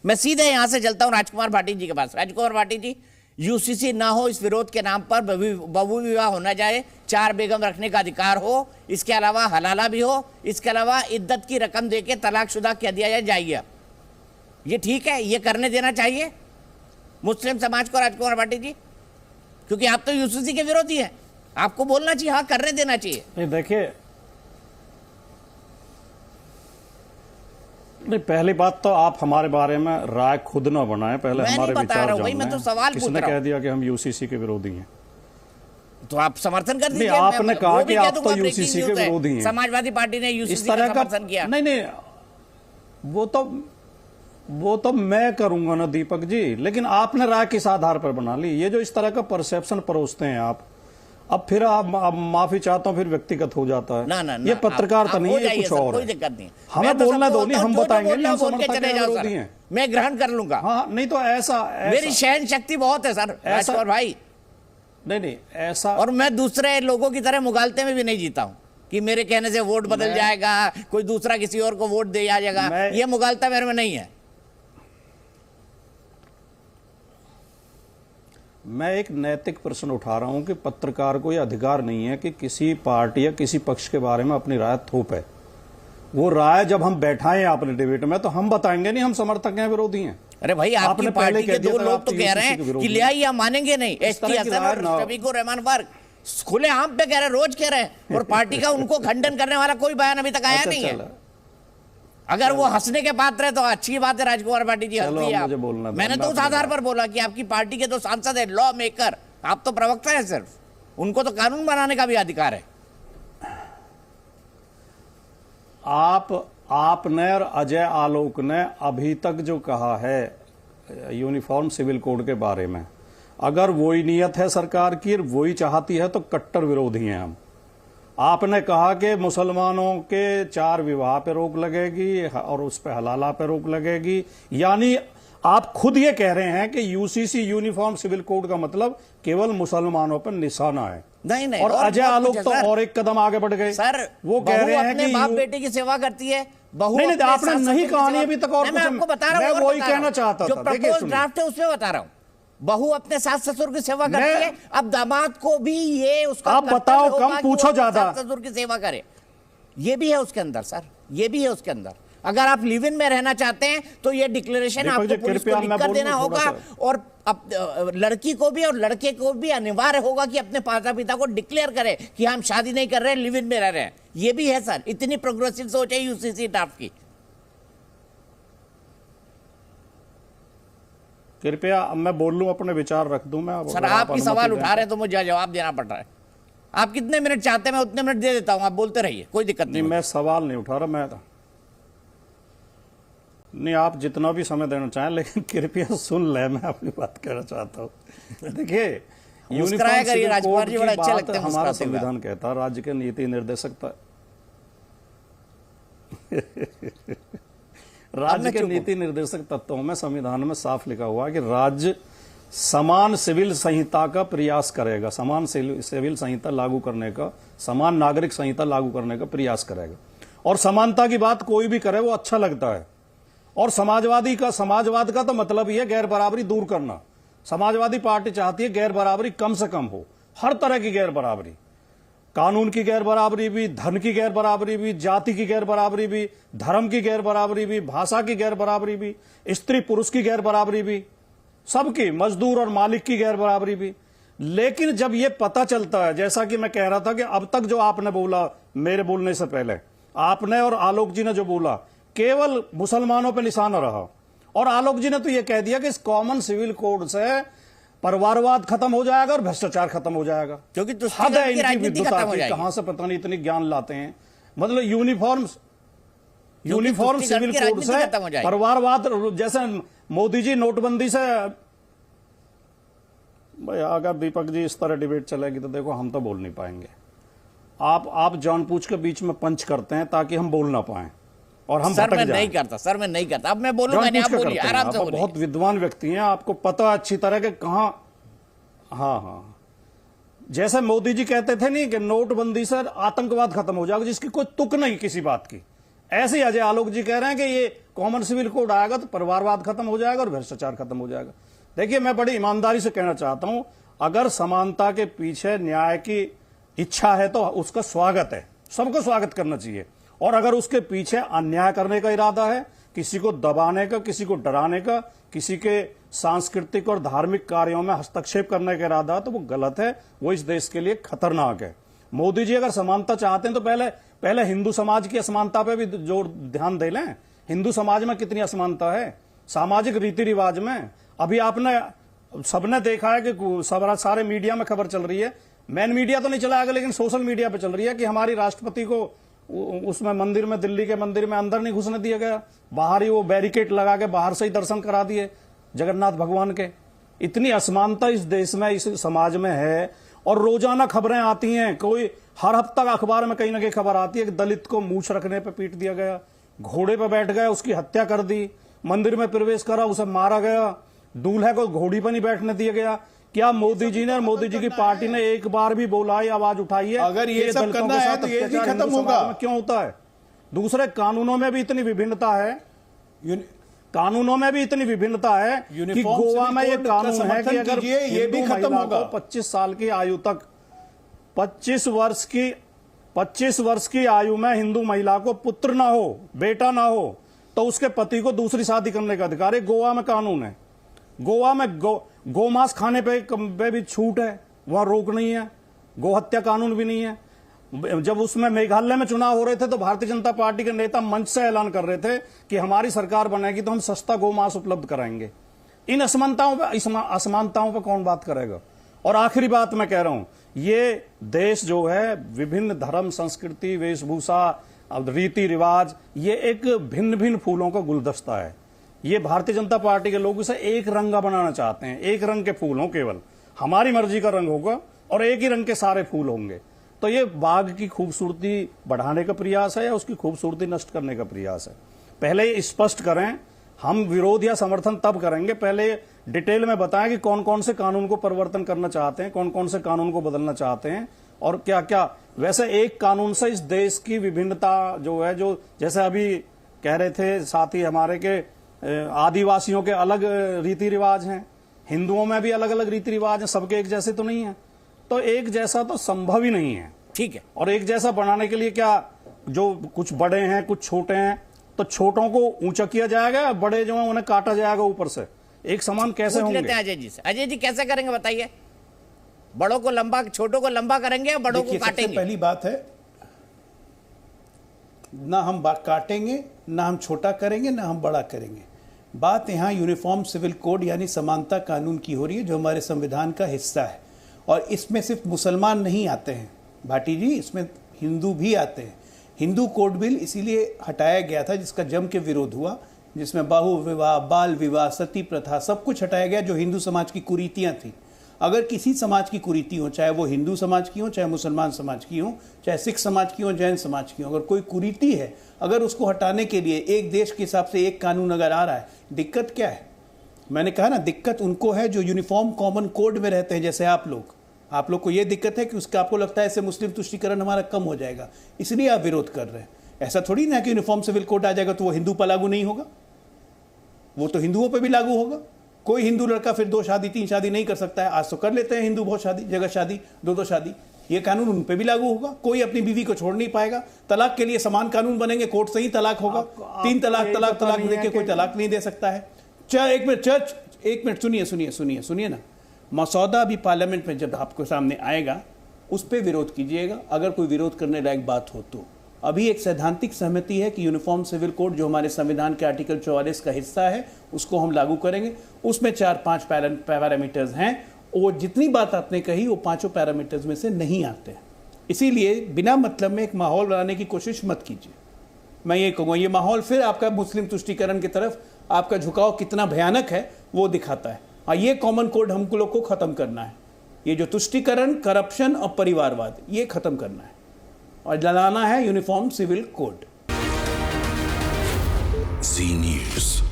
मैं सीधे यहां से चलता हूं राजकुमार भाटी जी के पास। राजकुमार भाटी जी, यूसीसी ना हो, इस विरोध के नाम पर बहु विवाह होना जाए, 4 बेगम रखने का अधिकार हो, इसके अलावा हलाला भी हो, इसके अलावा इद्दत की रकम देके तलाकशुदा कह दिया जाएगा। ये ठीक है? ये करने देना चाहिए मुस्लिम समाज को, राजकुमार भाटी जी? क्योंकि आप तो यूसीसी के विरोधी हैं, आपको बोलना चाहिए, हाँ करने देना चाहिए। नहीं देखिए, नहीं पहली बात तो आप हमारे बारे में राय खुद ना बनाएं, पहले हमारे विचार जान लें। मैं तो सवाल पूछ रहा हूं। किसने कह दिया कि हम यूसीसी के विरोधी हैं? तो आप समर्थन कर दीजिए। आपने कहा कि आप तो यूसीसी के विरोधी हैं। समाजवादी पार्टी ने यूसीसी का समर्थन किया। नहीं, वो तो मैं करूंगा ना दीपक जी, लेकिन आपने राय किस आधार पर बना ली? ये जो इस तरह का परसेप्शन परोसते हैं आप, अब फिर आप माफी चाहता हूँ, फिर व्यक्तिगत हो जाता है। ना, ये पत्रकारिता नहीं है, कुछ और कोई दिक्कत नहीं। हमें बोलना दो, नहीं हम बताएंगे, हम समर्थक विरोधी हैं, मैं ग्रहण कर लूंगा। हाँ, नहीं तो ऐसा मेरी सहन शक्ति बहुत है सर, ऐसा भाई। नहीं ऐसा, और मैं दूसरे लोगों की तरह मुगालते में भी नहीं जीता हूँ कि मेरे कहने से वोट बदल जाएगा, कोई दूसरा किसी और को वोट दे जाएगा। ये मुगालता मेरे में नहीं है। मैं एक नैतिक प्रश्न उठा रहा हूं कि पत्रकार को यह अधिकार नहीं है कि किसी पार्टी या किसी पक्ष के बारे में अपनी राय थोपे। वो राय जब हम बैठाएं आपने डिबेट में, तो हम बताएंगे नहीं हम समर्थक हैं विरोधी हैं। अरे भाई, आपकी पार्टी के 2 लोग तो कह रहे हैं कि लिया या मानेंगे नहीं। एसटी हसन और शफीकुर रहमान वर्ग खुले आम पे कह रहे हैं, रोज कह रहे हैं, और पार्टी का उनको खंडन करने वाला कोई बयान अभी तक आया नहीं है। अगर वो हंसने के पात्र है तो अच्छी बात है, राजकुमार भाटी जी हंसती है। मैंने तो उस आधार पर बोला कि आपकी पार्टी के तो सांसद है, लॉ मेकर, आप तो प्रवक्ता है सिर्फ, उनको तो कानून बनाने का भी अधिकार है। आपने और अजय आलोक ने अभी तक जो कहा है यूनिफॉर्म सिविल कोड के बारे में, अगर वही नियत है सरकार की, वही चाहती है, तो कट्टर विरोधी हैं हम। आपने कहा कि मुसलमानों के 4 विवाह पे रोक लगेगी और उस पे हलाला पे रोक लगेगी, यानी आप खुद ये कह रहे हैं कि यूसीसी यूनिफॉर्म सिविल कोड का मतलब केवल मुसलमानों पर निशाना है। नहीं, और अजय आलोक तो और एक कदम आगे बढ़ गए सर। वो कह रहे हैं कि बाप बेटे की सेवा करती है, बहू नहीं, आपने नहीं कहानी अभी तक, और मैं आपको बता रहा हूं, मैं वही कहना चाहता था। देखिए, ड्राफ्ट है उसमें बता रहा हूं, बहू अपने सास ससुर की सेवा करती है, अब दामाद को भी ये उसका आप बताओ, कम पूछो ज्यादा, सास ससुर की सेवा करे। ये भी है उसके अंदर सर, ये भी है उसके अंदर। अगर आप लिव इन में रहना चाहते हैं तो ये डिक्लेरेशन आपको पुलिस को लिखकर देना होगा, और लड़की को भी और लड़के को भी अनिवार्य होगा कि अपने माता पिता को डिक्लेयर करे कि हम शादी नहीं कर रहे हैं, लिव इन में रह रहे हैं। ये भी है सर, इतनी प्रोग्रेसिव सोच है यूसीसी ड्राफ्ट की। कृपया मैं बोल लूं, अपने विचार रख दूं मैं। सर आपकी सवाल उठा रहे हैं तो मुझे जवाब देना पड़ रहा है। आप कितने मिनट चाहते हैं मैं उतने मिनट दे देता हूं, आप बोलते रहिए, कोई दिक्कत नहीं। मैं सवाल नहीं उठा रहा, मैं नहीं, आप जितना भी समय देना चाहें, लेकिन कृपया सुन ले, मैं अपनी बात कहना चाहता हूं। देखिए, यूनिफॉर्म सिविल कोड की बात हमारा संविधान कहता है, राज्य के नीति निर्देशक राज्य के नीति निर्देशक तत्वों में संविधान में साफ लिखा हुआ है कि राज्य समान सिविल संहिता का प्रयास करेगा, समान सिविल संहिता लागू करने का, समान नागरिक संहिता लागू करने का प्रयास करेगा। और समानता की बात कोई भी करे वो अच्छा लगता है, और समाजवाद का तो मतलब ही है गैर बराबरी दूर करना। समाजवादी पार्टी चाहती है गैर बराबरी कम से कम हो, हर तरह की गैर बराबरी, कानून की गैर बराबरी भी, धन की गैर बराबरी भी, जाति की गैर बराबरी भी, धर्म की गैर बराबरी भी, भाषा की गैर बराबरी भी, स्त्री पुरुष की गैर बराबरी भी, सबकी, मजदूर और मालिक की गैर बराबरी भी। लेकिन जब यह पता चलता है, जैसा कि मैं कह रहा था कि अब तक जो आपने बोला मेरे बोलने से पहले, आपने और आलोक जी ने जो बोला केवल मुसलमानों पर निशाना रहा, और आलोक जी ने तो यह कह दिया कि इस कॉमन सिविल कोड से परिवारवाद खत्म हो जाएगा और भ्रष्टाचार खत्म हो जाएगा, क्योंकि हद है इनकी विद्वता की, कहां से पता नहीं इतनी ज्ञान लाते हैं। मतलब यूनिफॉर्म सिविल कोड से परिवारवाद, जैसे मोदी जी नोटबंदी से, भाई अगर दीपक जी इस तरह डिबेट चलेगी तो देखो हम तो बोल नहीं पाएंगे। आप जानबूझ के बीच में पंच करते हैं ताकि हम बोल ना पाए और हम सर मैं नहीं करता, सर मैं नहीं करता। अब मैं बोलूंगा नहीं, आप बोलिए आराम से बोलिए। बहुत विद्वान व्यक्ति हैं, आपको पता अच्छी तरह के कहां। हाँ, जैसे मोदी जी कहते थे नहीं कि नोटबंदी से आतंकवाद खत्म हो जाएगा, जिसकी कोई तुक नहीं किसी बात की, ऐसे ही अजय आलोक जी कह रहे हैं कि ये कॉमन सिविल कोड आएगा तो परिवारवाद खत्म हो जाएगा और भ्रष्टाचार खत्म हो जाएगा। देखिए, मैं बड़ी ईमानदारी से कहना चाहता हूं, अगर समानता के पीछे न्याय की इच्छा है तो उसका स्वागत है, सबको स्वागत करना चाहिए। और अगर उसके पीछे अन्याय करने का इरादा है, किसी को दबाने का, किसी को डराने का, किसी के सांस्कृतिक और धार्मिक कार्यों में हस्तक्षेप करने का इरादा, तो वो गलत है, वो इस देश के लिए खतरनाक है। मोदी जी अगर समानता चाहते हैं तो पहले हिंदू समाज की असमानता पे भी जोर ध्यान दे लें। हिंदू समाज में कितनी असमानता है सामाजिक रीति रिवाज में। अभी आपने सबने देखा है कि सारे मीडिया में खबर चल रही है, मेन मीडिया तो नहीं चलाएगा लेकिन सोशल मीडिया पे चल रही है कि हमारी राष्ट्रपति को उसमें मंदिर में, दिल्ली के मंदिर में अंदर नहीं घुसने दिया गया, बाहर ही वो बैरिकेड लगा के बाहर से ही दर्शन करा दिए जगन्नाथ भगवान के। इतनी असमानता इस देश में, इस समाज में है। और रोजाना खबरें आती हैं, कोई हर हफ्ता अखबार में कहीं ना कहीं खबर आती है कि दलित को मूछ रखने पे पीट दिया गया, घोड़े पे बैठ गया उसकी हत्या कर दी, मंदिर में प्रवेश करा उसे मारा गया, दूल्हे को घोड़ी पर नहीं बैठने दिया गया। क्या मोदी जी ने और मोदी जी की पार्टी ने एक बार भी बोला है, आवाज उठाई है अगर ये सब करना है तो ये भी खत्म होगा? क्यों होता है? दूसरे कानूनों में भी इतनी विभिन्नता है, कानूनों में भी इतनी विभिन्नता है कि गोवा में ये कानून है कि अगर ये भी खत्म होगा। 25 साल की आयु तक, 25 वर्ष की आयु में हिंदू महिला को पुत्र ना हो, बेटा ना हो, तो उसके पति को दूसरी शादी करने का अधिकार है। गोवा में कानून है। गोवा में गोमांस खाने पे भी छूट है, वहां रोक नहीं है, गोहत्या कानून भी नहीं है। जब उसमें मेघालय में चुनाव हो रहे थे तो भारतीय जनता पार्टी के नेता मंच से ऐलान कर रहे थे कि हमारी सरकार बनेगी तो हम सस्ता गोमांस उपलब्ध कराएंगे। इन असमानताओं पर कौन बात करेगा? और आखिरी बात मैं कह रहा हूं, ये देश जो है विभिन्न धर्म, संस्कृति, वेशभूषा, रीति रिवाज, ये एक भिन्न भिन्न फूलों का गुलदस्ता है। ये भारतीय जनता पार्टी के लोग इसे एक रंगा बनाना चाहते हैं, एक रंग के फूल हों, केवल हमारी मर्जी का रंग होगा और एक ही रंग के सारे फूल होंगे। तो ये बाग की खूबसूरती बढ़ाने का प्रयास है या उसकी खूबसूरती नष्ट करने का प्रयास है? पहले स्पष्ट करें, हम विरोध या समर्थन तब करेंगे, पहले डिटेल में बताएं कि कौन कौन से कानून को परिवर्तन करना चाहते हैं, कौन कौन से कानून को बदलना चाहते हैं और क्या क्या। वैसे एक कानून से इस देश की विभिन्नता जो है, जो जैसे अभी कह रहे थे साथी हमारे के आदिवासियों के अलग रीति रिवाज हैं, हिंदुओं में भी अलग अलग रीति रिवाज हैं, सबके एक जैसे तो नहीं है। तो एक जैसा तो संभव ही नहीं है, ठीक है। और एक जैसा बनाने के लिए क्या, जो कुछ बड़े हैं कुछ छोटे हैं, तो छोटों को ऊंचा किया जाएगा, बड़े जो हैं उन्हें काटा जाएगा ऊपर से? एक समान कैसे होंगे? लेते हैं अजय जी से। अजय जी कैसे करेंगे बताइए? बड़ों को लंबा, छोटों को लंबा करेंगे या बड़ों को काटेंगे? पहली बात है, ना हम काटेंगे, ना हम छोटा करेंगे, ना हम बड़ा करेंगे। बात यहाँ यूनिफॉर्म सिविल कोड यानी समानता कानून की हो रही है, जो हमारे संविधान का हिस्सा है। और इसमें सिर्फ मुसलमान नहीं आते हैं भाटी जी, इसमें हिंदू भी आते हैं। हिंदू कोड बिल इसीलिए हटाया गया था जिसका जम के विरोध हुआ, जिसमें बाहु विवाह, बाल विवाह, सती प्रथा, सब कुछ हटाया गया जो हिंदू समाज की कुरीतियां थी। अगर किसी समाज की कुरीति हो, चाहे वो हिंदू समाज की हो, चाहे मुसलमान समाज की हो, चाहे सिख समाज की हो, जैन समाज की हो, अगर कोई कुरीति है, अगर उसको हटाने के लिए एक देश के हिसाब से एक कानून अगर आ रहा है, दिक्कत क्या है? मैंने कहा ना, दिक्कत उनको है जो यूनिफॉर्म कॉमन कोड में रहते हैं, जैसे आप लोग को ये दिक्कत है कि उसका आपको लगता है इससे मुस्लिम तुष्टीकरण हमारा कम हो जाएगा, इसलिए आप विरोध कर रहे हैं। ऐसा थोड़ी ना कि यूनिफॉर्म सिविल कोड आ जाएगा तो वो हिंदू पर लागू नहीं होगा, वो तो हिंदुओं पर भी लागू होगा। कोई हिंदू लड़का फिर 2 शादी 3 शादी नहीं कर सकता है। आज तो कर लेते हैं हिंदू बहुत शादी, जगह शादी, 2 शादी, ये कानून उन पे भी लागू होगा। कोई अपनी बीवी को छोड़ नहीं पाएगा। तलाक के लिए समान कानून बनेंगे, कोर्ट से ही तलाक होगा। 3 तलाक देके कोई तलाक नहीं दे सकता है। एक मिनट सुनिए ना, मसौदा अभी पार्लियामेंट में जब आपके सामने आएगा उस पर विरोध कीजिएगा, अगर कोई विरोध करने लायक बात हो तो। अभी एक सैद्धांतिक सहमति है कि यूनिफॉर्म सिविल कोड जो हमारे संविधान के आर्टिकल 44 का हिस्सा है उसको हम लागू करेंगे। उसमें 4-5 पैरामीटर्स हैं, वो जितनी बात आपने कही वो 5 पैरामीटर्स में से नहीं आते हैं। इसीलिए बिना मतलब में एक माहौल बनाने की कोशिश मत कीजिए। मैं ये कहूँगा, ये माहौल फिर आपका मुस्लिम तुष्टीकरण की तरफ आपका झुकाव कितना भयानक है वो दिखाता है। हाँ, ये कॉमन कोड हम लोग को खत्म करना है। ये जो तुष्टीकरण, करप्शन और परिवारवाद, ये खत्म करना है और लाना है यूनिफॉर्म सिविल कोड। जी न्यूज़।